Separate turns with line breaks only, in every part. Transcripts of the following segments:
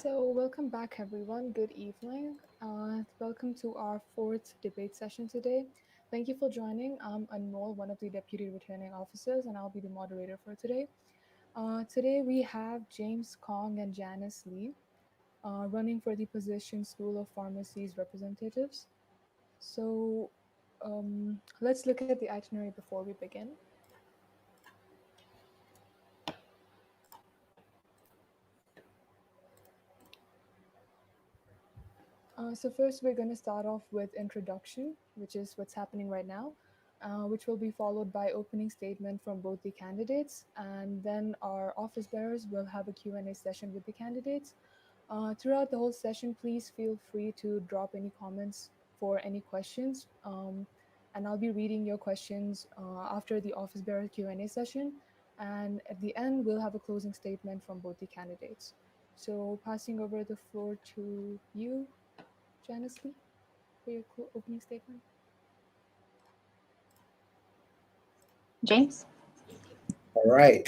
Welcome back, everyone. Good evening. Welcome to our fourth debate session today. Thank you for joining. I'm Anmol, one of the deputy returning officers, and I'll be the moderator for today. Today, we have James Kong and Janice Lee running for the position School of Pharmacy's representatives. Let's look at the itinerary before we begin. First, we're going to start off with introduction, which is what's happening right now, which will be followed by opening statement from both the candidates, and then our office bearers will have a Q&A session with the candidates. Throughout the whole session, please feel free to drop any comments for any questions, and I'll be reading your questions after the office bearer Q&A session, and at the end, we'll have a closing statement from both the candidates. So passing over the floor to you, Janice Lee, for your opening statement.
James?
All right.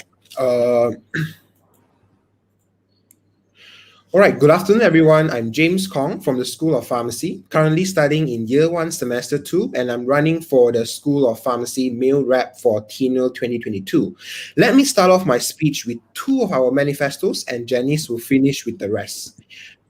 Good afternoon, everyone. I'm James Kong from the School of Pharmacy, currently studying in Year 1, Semester 2, and I'm running for the School of Pharmacy Male Rep for tenure 2022. Let me start off my speech with two of our manifestos, and Janice will finish with the rest.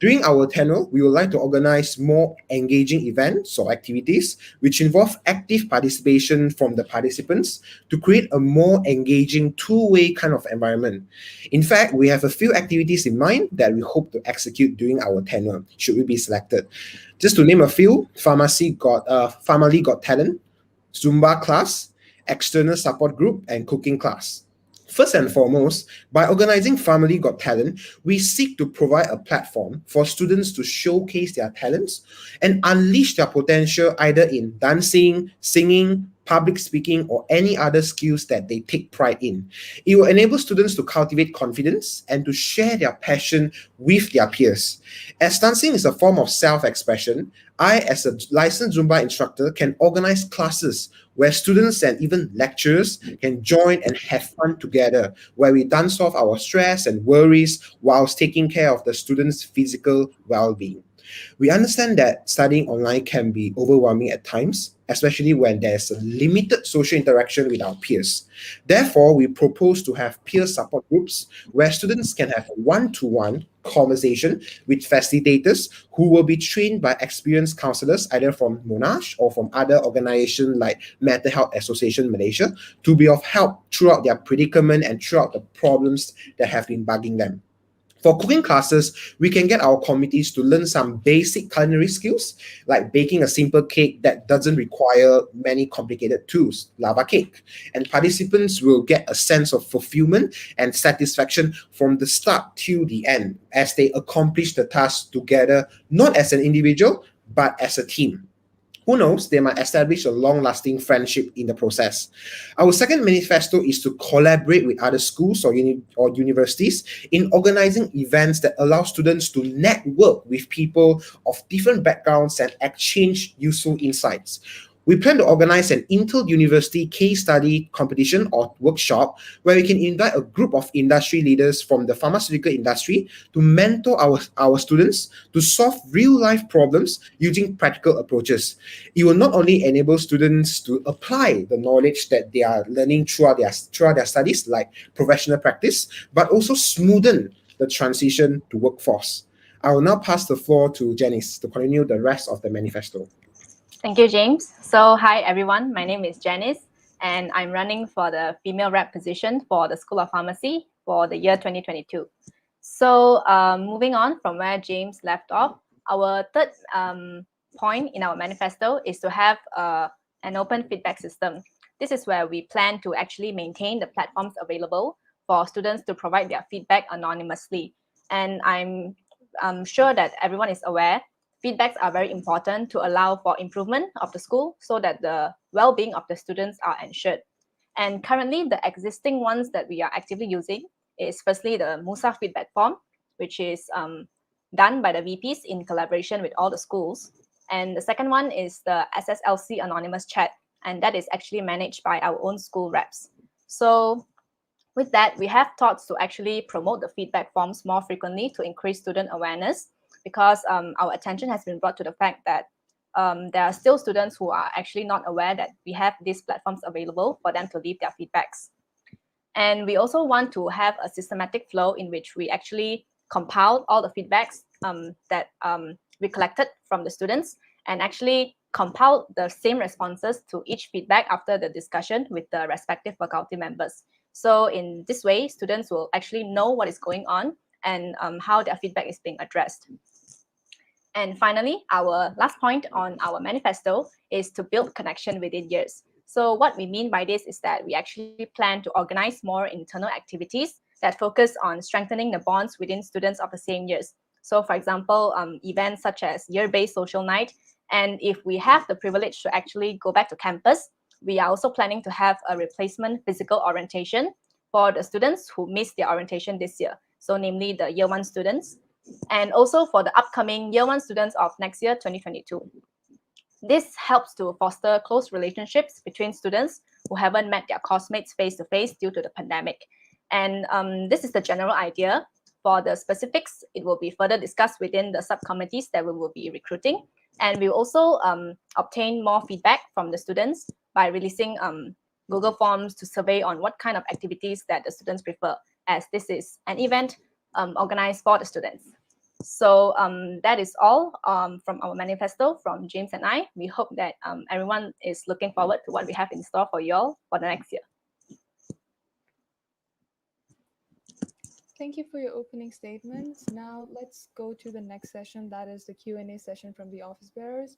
During our tenure, we would like to organize more engaging events or activities which involve active participation from the participants to create a more engaging two-way kind of environment. In fact, we have a few activities in mind that we hope to execute during our tenure, should we be selected. Just to name a few, Family Got Talent, Zumba class, external support group, and cooking class. First and foremost, by organizing Family Got Talent, we seek to provide a platform for students to showcase their talents and unleash their potential either in dancing, singing, public speaking, or any other skills that they take pride in. It will enable students to cultivate confidence and to share their passion with their peers. As dancing is a form of self-expression, I, as a licensed Zumba instructor, can organize classes where students and even lecturers can join and have fun together, where we dance off our stress and worries whilst taking care of the students' physical well-being. We understand that studying online can be overwhelming at times, especially when there's a limited social interaction with our peers. Therefore, we propose to have peer support groups where students can have a one-to-one conversation with facilitators who will be trained by experienced counselors either from Monash or from other organizations like Mental Health Association Malaysia to be of help throughout their predicament and throughout the problems that have been bugging them. For cooking classes, we can get our committees to learn some basic culinary skills, like baking a simple cake that doesn't require many complicated tools, lava cake. And participants will get a sense of fulfillment and satisfaction from the start till the end as they accomplish the task together, not as an individual, but as a team. Who knows, they might establish a long-lasting friendship in the process. Our second manifesto is to collaborate with other schools or universities in organizing events that allow students to network with people of different backgrounds and exchange useful insights. We plan to organize an inter-university case study competition or workshop where we can invite a group of industry leaders from the pharmaceutical industry to mentor our students to solve real-life problems using practical approaches. It will not only enable students to apply the knowledge that they are learning throughout their studies, like professional practice, but also smoothen the transition to workforce. I will now pass the floor to Janice to continue the rest of the manifesto.
Thank you, James. So, hi, everyone. My name is Janice, and I'm running for the female rep position for the School of Pharmacy for the year 2022. So, moving on from where James left off, our third point in our manifesto is to have an open feedback system. This is where we plan to actually maintain the platforms available for students to provide their feedback anonymously. And I'm sure that everyone is aware feedbacks are very important to allow for improvement of the school so that the well-being of the students are ensured. And currently, the existing ones that we are actively using is firstly the MUSA feedback form, which is done by the VPs in collaboration with all the schools. And the second one is the SSLC anonymous chat, and that is actually managed by our own school reps. So With that, we have thoughts to actually promote the feedback forms more frequently to increase student awareness, because our attention has been brought to the fact that there are still students who are actually not aware that we have these platforms available for them to leave their feedbacks. And we also want to have a systematic flow in which we actually compile all the feedbacks that we collected from the students, and actually compile the same responses to each feedback after the discussion with the respective faculty members. So in this way, students will actually know what is going on and how their feedback is being addressed. And finally, our last point on our manifesto is to build connection within years. So what we mean by this is that we actually plan to organize more internal activities that focus on strengthening the bonds within students of the same years. So for example, events such as year-based social night. And if we have the privilege to actually go back to campus, we are also planning to have a replacement physical orientation for the students who missed their orientation this year. So namely the year one students, and also for the upcoming year one students of next year, 2022. This helps to foster close relationships between students who haven't met their course mates face-to-face due to the pandemic. And this is the general idea. For the specifics, it will be further discussed within the subcommittees that we will be recruiting. And we will also obtain more feedback from the students by releasing Google Forms to survey on what kind of activities that the students prefer, as this is an event organized for the students. So that is all from our manifesto from James and I. We hope that everyone is looking forward to what we have in store for you all for the next year.
Thank you for your opening statements. Now let's go to the next session, that is the Q&A session from the office bearers.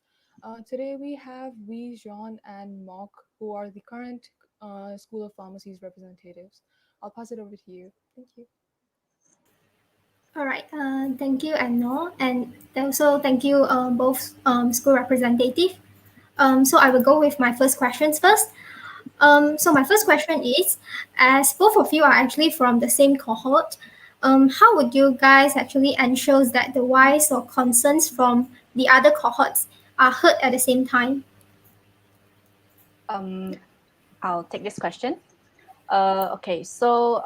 Today we have Wee, Jean, and Mok, who are the current School of Pharmacy's representatives. I'll pass it over to you. Thank you.
All right. Thank you, Anno, and also thank you both school representative. So I will go with my first questions first. So my first question is, as both of you are actually from the same cohort, how would you guys actually ensure that the whys or concerns from the other cohorts are heard at the same time?
I'll take this question. Okay, so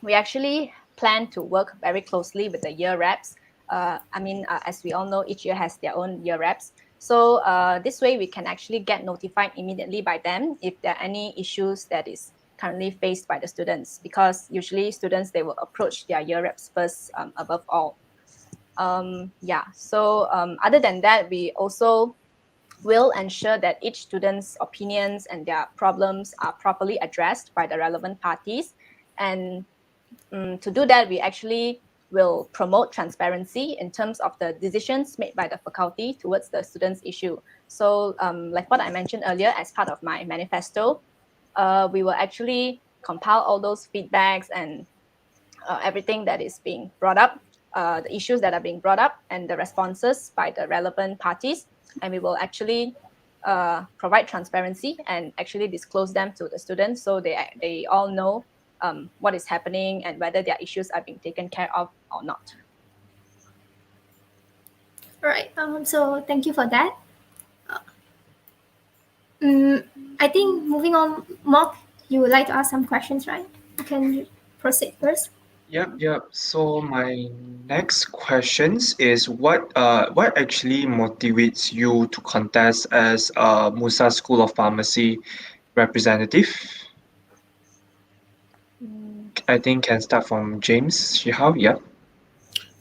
we actually plan to work very closely with the year reps. As we all know, each year has their own year reps. So this way we can actually get notified immediately by them if there are any issues that is currently faced by the students, because usually students, they will approach their year reps first above all. Other than that, we also will ensure that each student's opinions and their problems are properly addressed by the relevant parties. And to do that, we actually will promote transparency in terms of the decisions made by the faculty towards the students' issue. So like what I mentioned earlier, as part of my manifesto, we will actually compile all those feedbacks and everything that is being brought up, the issues that are being brought up, and the responses by the relevant parties. And we will actually provide transparency and actually disclose them to the students, so they all know what is happening and whether their issues are being taken care of or not.
All right. So thank you for that. I think moving on, Mark, you would like to ask some questions, right? You can proceed first.
Yep. So my next questions is what actually motivates you to contest as a MUSA School of Pharmacy representative? I think can start from James Shihao. Yeah.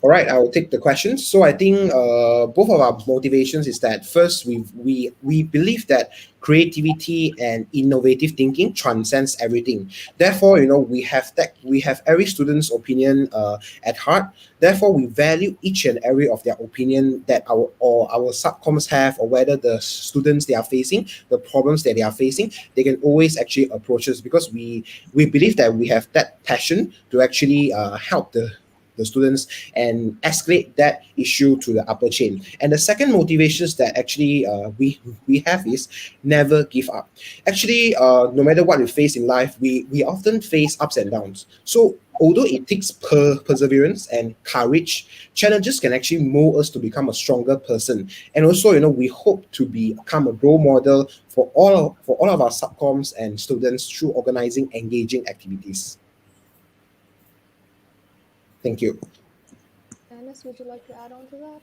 All right, I will take the questions. So I think both of our motivations is that first we believe that creativity and innovative thinking transcends everything. Therefore, we have every student's opinion at heart. Therefore, we value each and every of their opinion that our subcoms have, or whether the students they are facing, the problems that they are facing, they can always actually approach us, because we believe that we have that passion to actually help the students and escalate that issue to the upper chain. And the second motivations that actually we have is never give up. Actually, no matter what we face in life, we often face ups and downs. So although it takes perseverance and courage, challenges can actually mold us to become a stronger person. And also, we hope to become a role model for all of our subcoms and students through organizing engaging activities. Thank you.
Janice, would you like to add on to that?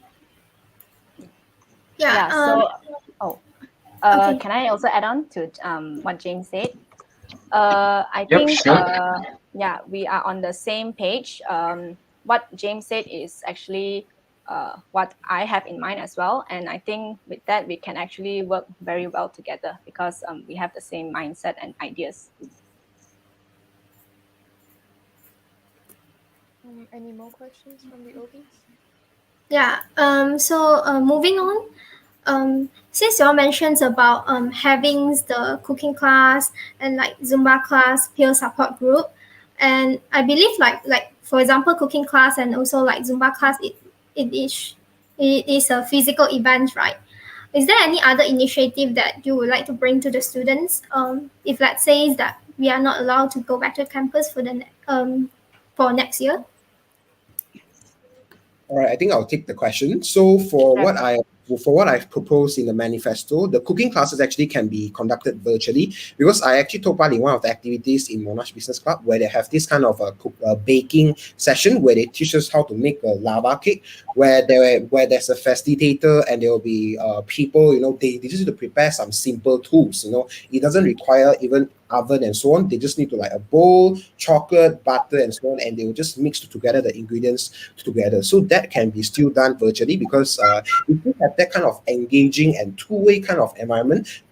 Yeah.
Yeah. So, oh,
Okay.
can I also add on to what James said? I
Yep,
think,
sure.
yeah, we are on the same page. What James said is actually what I have in mind as well. And I think with that, we can actually work very well together because we have the same mindset and ideas.
Any more questions from the OBs?
Yeah. Moving on. Since you all mentioned about having the cooking class and like Zumba class, peer support group, and I believe like for example, cooking class and also like Zumba class, it is a physical event, right? Is there any other initiative that you would like to bring to the students? If let's say that we are not allowed to go back to campus for next year.
All right, I think I'll take the question. So
Sure.
for what I've proposed in the manifesto, the cooking classes actually can be conducted virtually because I actually took part in one of the activities in Monash Business Club where they have this kind of a baking session where they teach us how to make a lava cake, where there's a facilitator and there will be people, they just need to prepare some simple tools. It doesn't require even oven and so on. They just need to like a bowl, chocolate, butter, and so on, and they will just mix together the ingredients together. So that can be still done virtually because if we have that kind of engaging and two-way kind of environment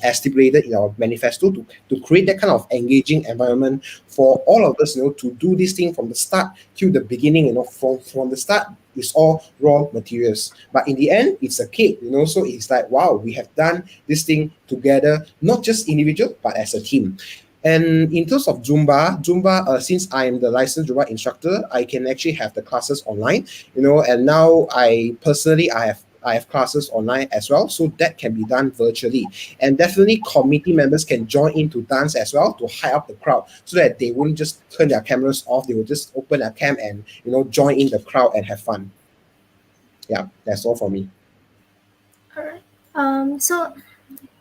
as stipulated in our manifesto to create that kind of engaging environment for all of us, to do this thing from the start to the beginning, from the start it's all raw materials. But in the end, it's a cake, so it's like, wow, we have done this thing together, not just individual, but as a team. And in terms of Zumba, since I am the licensed Zumba instructor, I can actually have the classes online, and now I have classes online as well, so that can be done virtually. And definitely committee members can join in to dance as well to hype up the crowd so that they won't just turn their cameras off, they will just open their cam and join in the crowd and have fun. Yeah, that's all for me.
All right. So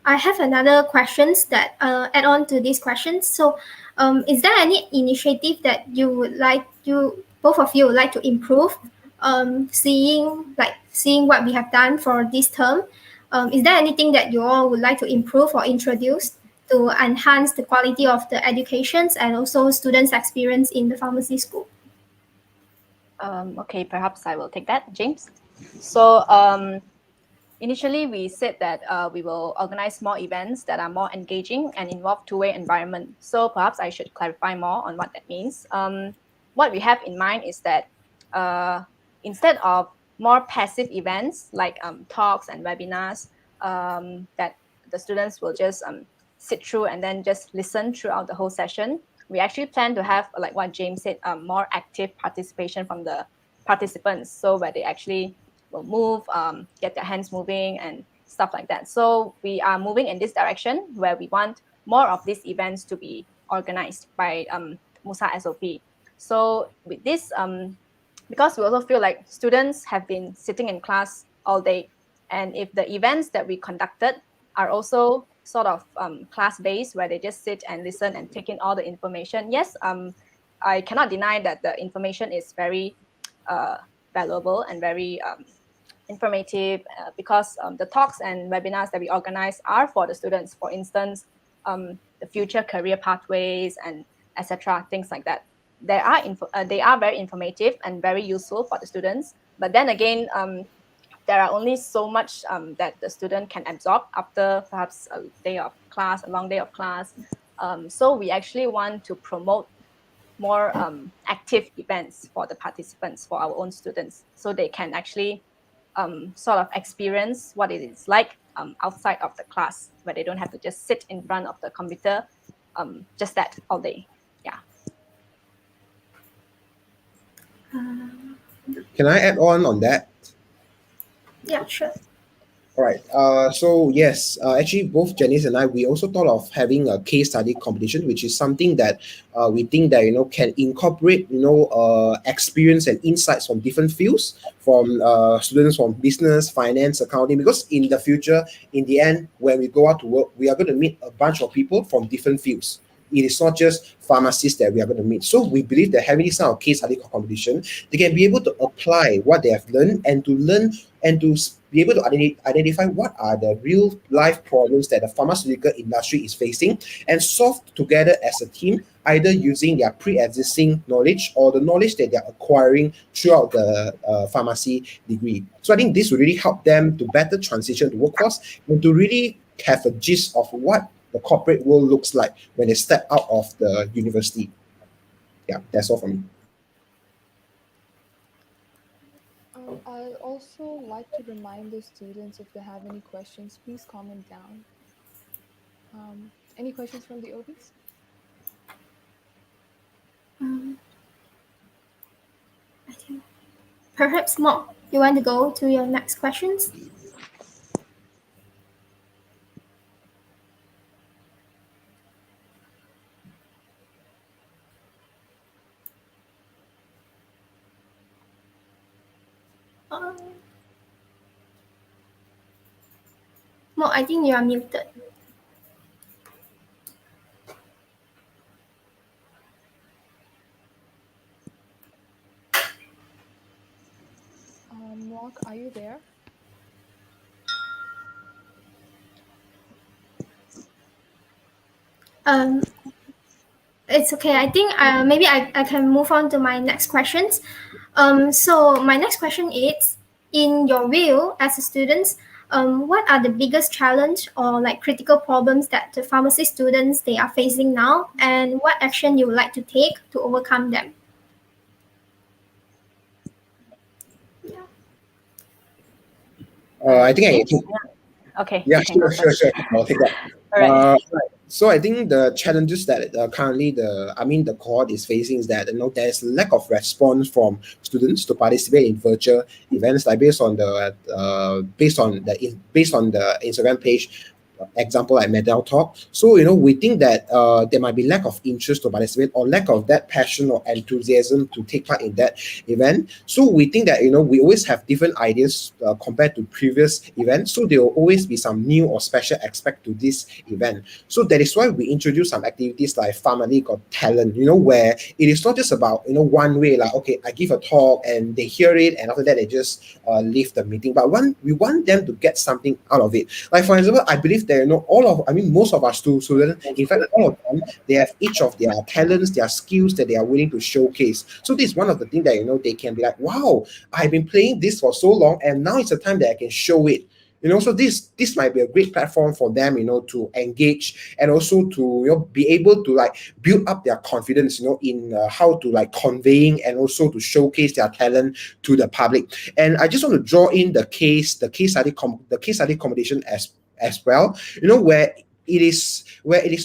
I have another questions that add on to these questions. So, is there any initiative that you would like you both of you would like to improve? Seeing what we have done for this term, is there anything that you all would like to improve or introduce to enhance the quality of the educations and also students' experience in the pharmacy school?
Okay, perhaps I will take that, James. So initially, we said that we will organize more events that are more engaging and involve two-way environment. So perhaps I should clarify more on what that means. What we have in mind is that instead of more passive events like talks and webinars that the students will just sit through and then just listen throughout the whole session, we actually plan to have, like what James said, more active participation from the participants. So where they actually will move, get their hands moving and stuff like that. So we are moving in this direction where we want more of these events to be organized by MUSA SOP. So with this, because we also feel like students have been sitting in class all day, and if the events that we conducted are also sort of class-based where they just sit and listen and take in all the information, yes, I cannot deny that the information is very valuable and very informative because the talks and webinars that we organize are for the students. For instance, the future career pathways and etc. Things like that. They are very informative and very useful for the students. But then again, there are only so much that the student can absorb after perhaps a long day of class. So we actually want to promote more active events for the participants, for our own students, so they can actually sort of experience what it is like outside of the class, where they don't have to just sit in front of the computer just that all day. Yeah.
Can I add on that?
Yeah, sure.
All right. So yes, actually, both Janice and I, we also thought of having a case study competition, which is something that we think that can incorporate experience and insights from different fields, from students from business, finance, accounting. Because in the future, in the end, when we go out to work, we are going to meet a bunch of people from different fields. it is not just pharmacists that we are going to meet. So we believe that having this kind of case study competition, they can be able to apply what they have learned and to learn and to be able to identify what are the real life problems that the pharmaceutical industry is facing and solve together as a team, either using their pre-existing knowledge or the knowledge that they're acquiring throughout the pharmacy degree. So I think this will really help them to better transition to workforce and to really have a gist of what the corporate world looks like when they step out of the university. Yeah, that's all for me.
I'd also like to remind the students if they have any questions, please comment down. Any questions from the audience?
I think perhaps more. You want to go to your next questions? Mo, I think you are muted.
Mark, are you there?
It's okay. I think maybe I can move on to my next questions. So my next question is, in your view as a student, what are the biggest challenge or like critical problems that the pharmacy students they are facing now, and what action you would like to take to overcome them?
I think I
James?
can.
Okay,
Yeah,
you can go
sure,
first.
sure. I'll take that.
All right.
Right. So I think the challenges that currently the cohort is facing is that there's lack of response from students to participate in virtual events. Like based on the Instagram page example like Medal Talk. So we think that there might be lack of interest to participate or lack of that passion or enthusiasm to take part in that event. So we think that we always have different ideas compared to previous events. So there will always be some new or special aspect to this event. So that is why we introduce some activities like Family Got Talent, where it is not just about one way, like okay, I give a talk and they hear it and after that they just leave the meeting. But we want them to get something out of it. Like for example, I believe that most of our students, in fact all of them, they have each of their talents, their skills that they are willing to showcase. So this is one of the things that they can be like, wow, I've been playing this for so long and now it's a time that I can show it. So this might be a great platform for them, to engage and also to be able to like build up their confidence, in how to like conveying and also to showcase their talent to the public. And I just want to draw in the case study competition as well, where it is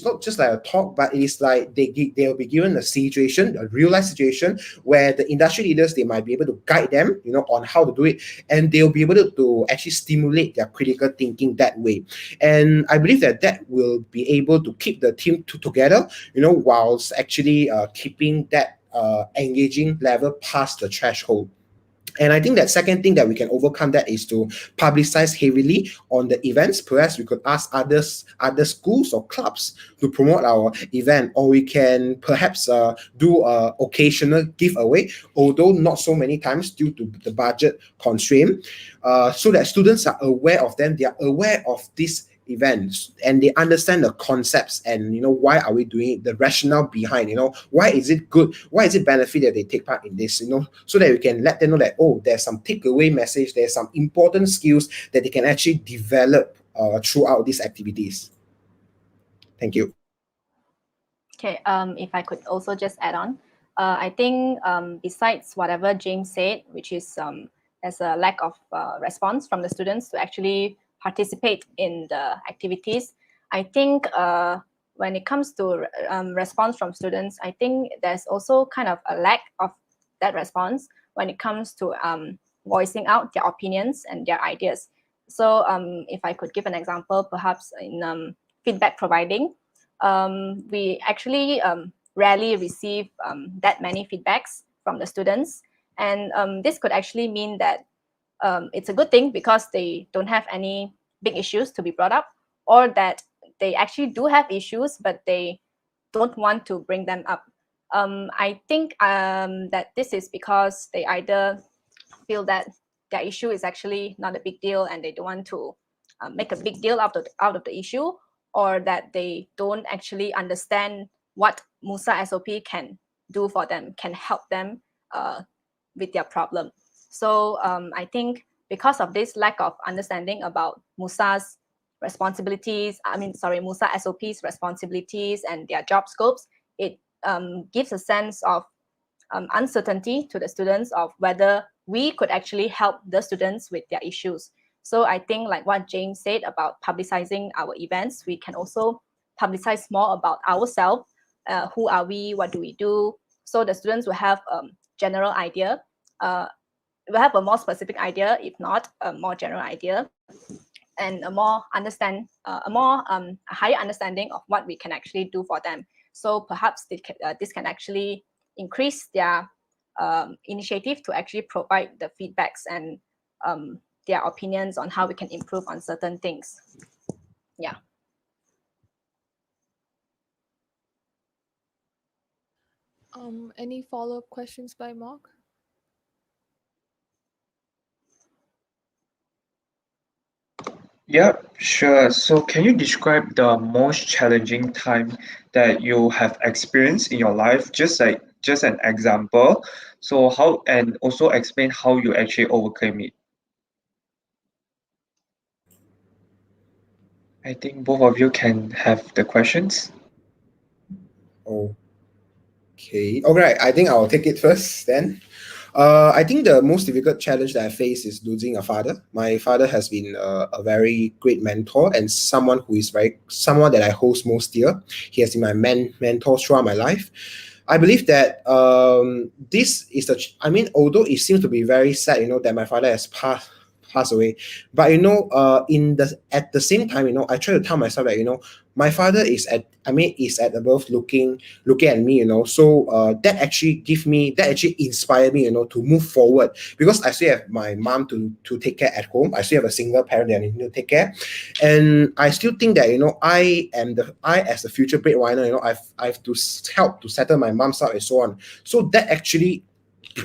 not just like a talk, but it is like they'll be given a situation, a real life situation, where the industry leaders, they might be able to guide them, on how to do it, and they'll be able to actually stimulate their critical thinking that way. And I believe that will be able to keep the team together, whilst actually keeping that engaging level past the threshold. And I think that second thing that we can overcome that is to publicize heavily on the events. Perhaps we could ask other schools or clubs to promote our event, or we can perhaps do a occasional giveaway, although not so many times due to the budget constraint, so that students are aware of them. They are aware of this events and they understand the concepts and why are we doing it, the rationale behind, why is it good, why is it benefit that they take part in this, so that we can let them know that there's some takeaway message, there's some important skills that they can actually develop throughout these activities. Thank you.
Okay, if I could also just add on, I think besides whatever James said, which is there's a lack of response from the students to actually participate in the activities. I think when it comes to response from students, I think there's also kind of a lack of that response when it comes to voicing out their opinions and their ideas. So if I could give an example, perhaps in feedback providing, we actually rarely receive that many feedbacks from the students. And this could actually mean that it's a good thing because they don't have any big issues to be brought up, or that they actually do have issues, but they don't want to bring them up. I think that this is because they either feel that their issue is actually not a big deal and they don't want to make a big deal out of the issue, or that they don't actually understand what MUSA SOP can do for them, can help them with their problem. So I think because of this lack of understanding about MUSA's responsibilities, MUSA SOP's responsibilities and their job scopes, it gives a sense of uncertainty to the students of whether we could actually help the students with their issues. So I think like what James said about publicizing our events, we can also publicize more about ourselves. Who are we? What do we do? So the students will have a general idea. Will have a more specific idea, if not a more general idea, and a higher understanding of what we can actually do for them. So perhaps this can actually increase their initiative to actually provide the feedbacks and their opinions on how we can improve on certain things. Yeah.
Any follow-up questions by Mark?
Yeah, sure. So can you describe the most challenging time that you have experienced in your life? Just an example. So how, and also explain how you actually overcame it. I think both of you can have the questions.
Okay. All right. I think I'll take it first then. I think the most difficult challenge that I face is losing a father. My father has been a very great mentor and someone that I hold most dear. He has been my mentor throughout my life. I believe that this is although it seems to be very sad, that my father has passed away, but at the same time, I try to tell myself that my father is at above looking at me, so that actually inspired me, to move forward, because I still have my mom to take care at home. I still have a single parent that I need to take care, and I still think that I as the future breadwinner, I've to help to settle my mom's out and so on. So that actually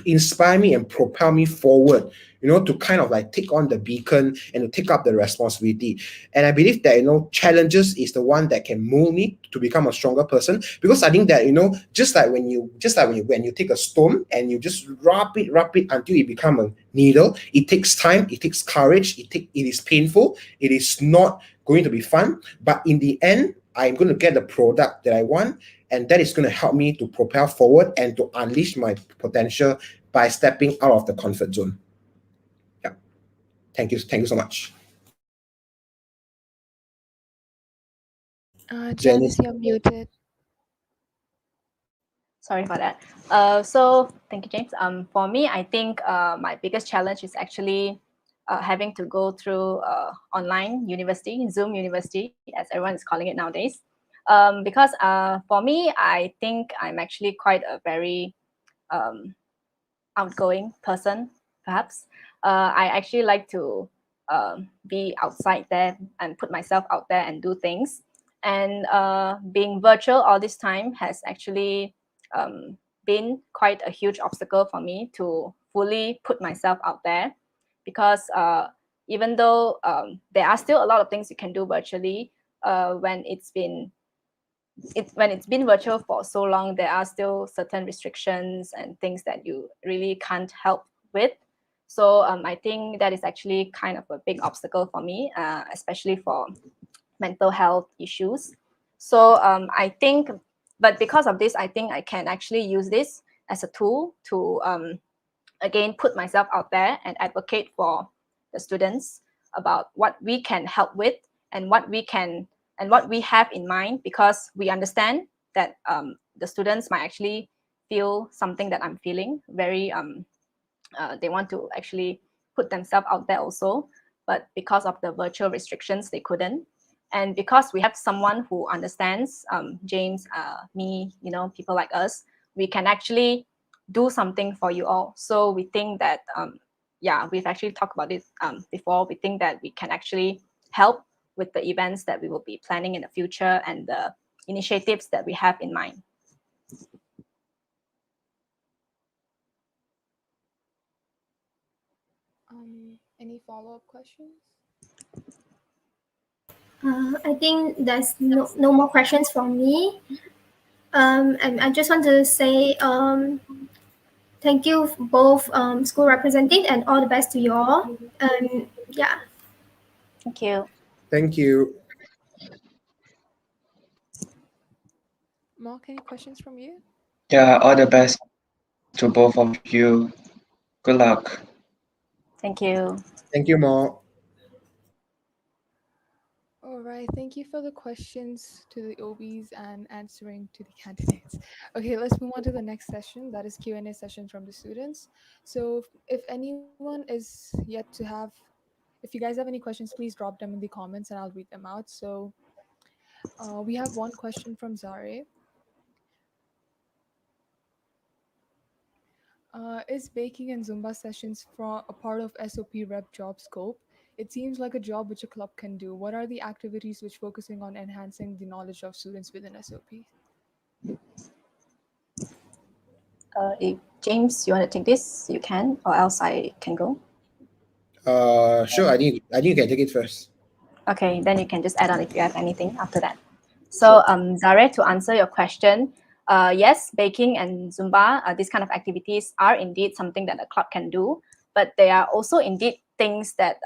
inspire me and propel me forward, to kind of like take on the beacon and to take up the responsibility. And I believe that challenges is the one that can mold me to become a stronger person, because I think that just like when you take a stone and you just rub it until it become a needle, it takes time, it takes courage, it is painful, it is not going to be fun, but in the end I'm going to get the product that I want, and that is going to help me to propel forward and to unleash my potential by stepping out of the comfort zone. Yeah. Thank you so much.
Janice, you're muted.
Sorry for that. So thank you, James. For me, I think my biggest challenge is actually having to go through online university, Zoom university, as everyone is calling it nowadays. Because for me, I think I'm actually quite a very outgoing person, perhaps. I actually like to be outside there and put myself out there and do things. And being virtual all this time has actually been quite a huge obstacle for me to fully put myself out there, because even though there are still a lot of things you can do virtually, when it's been virtual for so long, there are still certain restrictions and things that you really can't help with. So I think that is actually kind of a big obstacle for me, especially for mental health issues. So I think, but because of this, I think I can actually use this as a tool to again put myself out there and advocate for the students about what we can help with and what we have in mind, because we understand that the students might actually feel something that I'm feeling. They want to actually put themselves out there also, but because of the virtual restrictions, they couldn't. And because we have someone who understands, James, me, people like us, we can actually do something for you all. So we think that, we've actually talked about it before. We think that we can actually help with the events that we will be planning in the future and the initiatives that we have in mind.
Any follow-up questions?
I think there's no more questions from me. And I just want to say thank you both school representative and all the best to you all. Yeah.
Thank you.
Thank you.
Mark, any questions from you?
Yeah, all the best to both of you. Good luck.
Thank you.
Thank you, Mo.
All right, thank you for the questions to the OBs and answering to the candidates. Okay, let's move on to the next session. That is Q&A session from the students. So if anyone is yet to have, if you guys have any questions, please drop them in the comments and I'll read them out. So we have one question from Zare. Is baking and Zumba sessions from a part of SOP Rep job scope? It seems like a job which a club can do. What are the activities which focusing on enhancing the knowledge of students within SOP?
If James, you want to take this, you can, or else I can go.
Sure. I think you can take it first.
Okay, then you can just add on if you have anything after that. So, Zare, to answer your question, yes, baking and Zumba, these kind of activities are indeed something that a club can do, but they are also indeed things that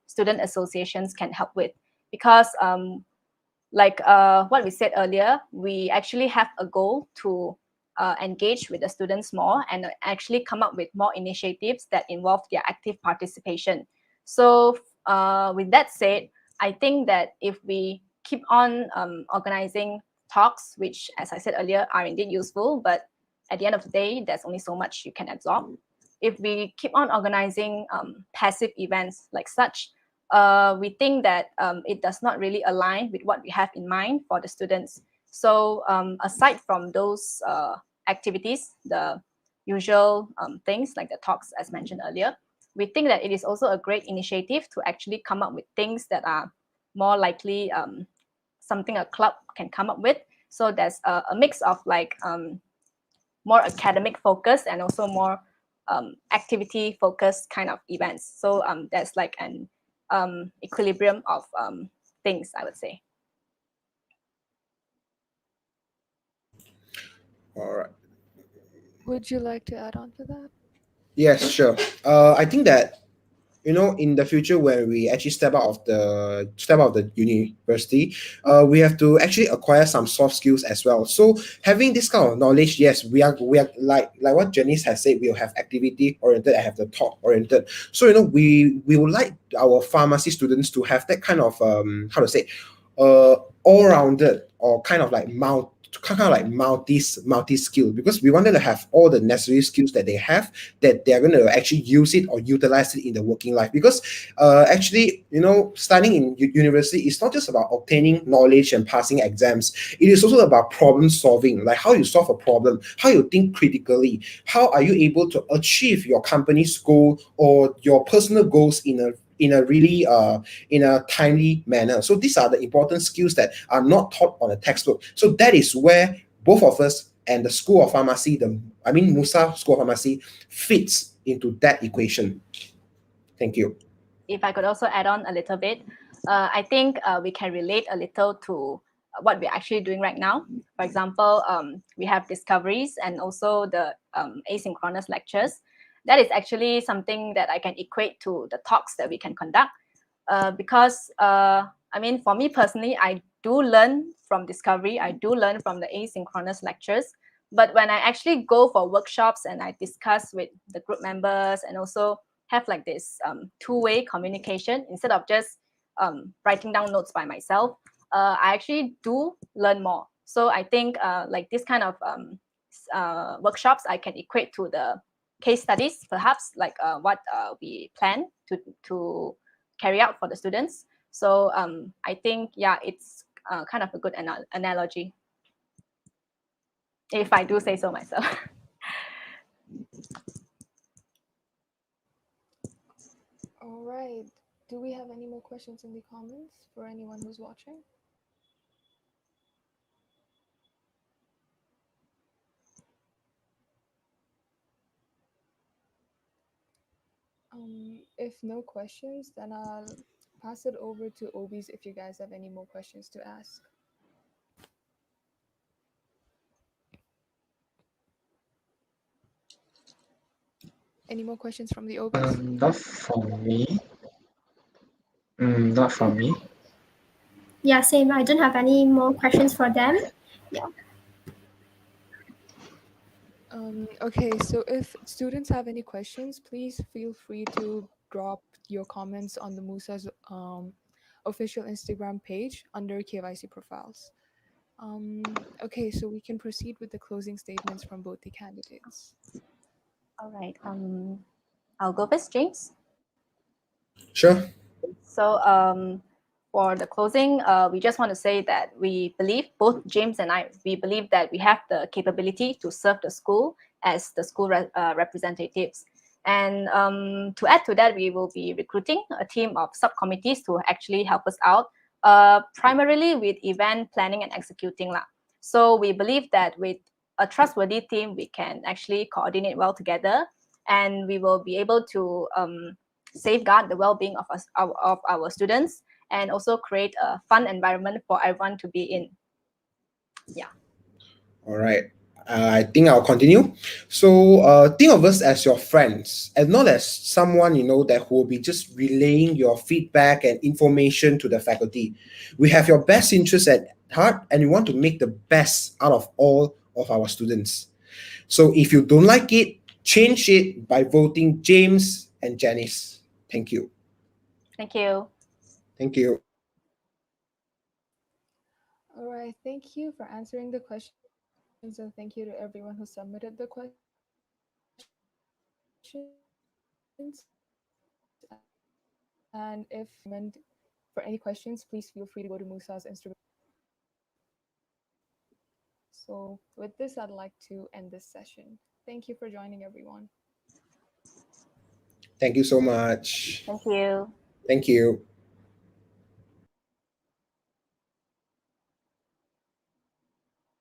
student associations can help with, because like what we said earlier, we actually have a goal to engage with the students more and actually come up with more initiatives that involve their active participation. So with that said, I think that if we keep on organizing talks, which, as I said earlier, are indeed useful, but at the end of the day, there's only so much you can absorb. If we keep on organizing passive events like such, we think that it does not really align with what we have in mind for the students. So aside from those activities, the usual things like the talks as mentioned earlier, we think that it is also a great initiative to actually come up with things that are more likely something a club can come up with. So there's a mix of like more academic focus and also more activity focused kind of events. So there's like an equilibrium of things, I would say.
All right.
Would you like to add on to that?
Yes, sure. I think that in the future when we actually step out of the university, we have to actually acquire some soft skills as well. So having this kind of knowledge, yes, we are like what Janice has said, we'll have activity oriented and have the talk oriented. So we would like our pharmacy students to have that kind of how to say all-rounded or kind of like multi skill, because we want them to have all the necessary skills that they have, that they're going to actually use it or utilize it in the working life. Because actually, studying in university is not just about obtaining knowledge and passing exams. It is also about problem solving, like how you solve a problem, how you think critically, how are you able to achieve your company's goal or your personal goals in a really in a timely manner. So these are the important skills that are not taught on a textbook. So that is where both of us and the School of Pharmacy, MUSA School of Pharmacy, fits into that equation. Thank you.
If I could also add on a little bit, I think we can relate a little to what we're actually doing right now. For example, we have discoveries and also the asynchronous lectures. That is actually something that I can equate to the talks that we can conduct. Because I mean, for me personally, I do learn from discovery. I do learn from the asynchronous lectures. But when I actually go for workshops and I discuss with the group members and also have like this two-way communication instead of just writing down notes by myself, I actually do learn more. So I think like this kind of workshops I can equate to the case studies, perhaps like what we plan to carry out for the students. So I think, yeah, it's kind of a good analogy, if I do say so myself.
All right. Do we have any more questions in the comments for anyone who's watching? If no questions, then I'll pass it over to OBs if you guys have any more questions to ask. Any more questions from the OBs?
Not from me. Not from me.
Yeah, same. I don't have any more questions for them. Yeah.
Okay, so if students have any questions, please feel free to drop your comments on the MUSA's official Instagram page under KYC profiles. Okay, so we can proceed with the closing statements from both the candidates.
All right. I'll go first, James.
Sure.
So for the closing, we just want to say that we believe, both James and I, we believe that we have the capability to serve the school as the school representatives. And to add to that, we will be recruiting a team of subcommittees to actually help us out, primarily with event planning and executing. So we believe that with a trustworthy team, we can actually coordinate well together, and we will be able to safeguard the well-being of us, of our students, and also create a fun environment for everyone to be in. Yeah.
All right. I think I'll continue. So think of us as your friends and not as someone, that who will be just relaying your feedback and information to the faculty. We have your best interests at heart and we want to make the best out of all of our students. So if you don't like it, change it by voting James and Janice. Thank you.
Thank you.
Thank you.
All right, thank you for answering the questions and thank you to everyone who submitted the questions. And if for any questions, please feel free to go to Musa's Instagram page. So, with this, I'd like to end this session. Thank you for joining, everyone.
Thank you so much.
Thank you.
Thank you.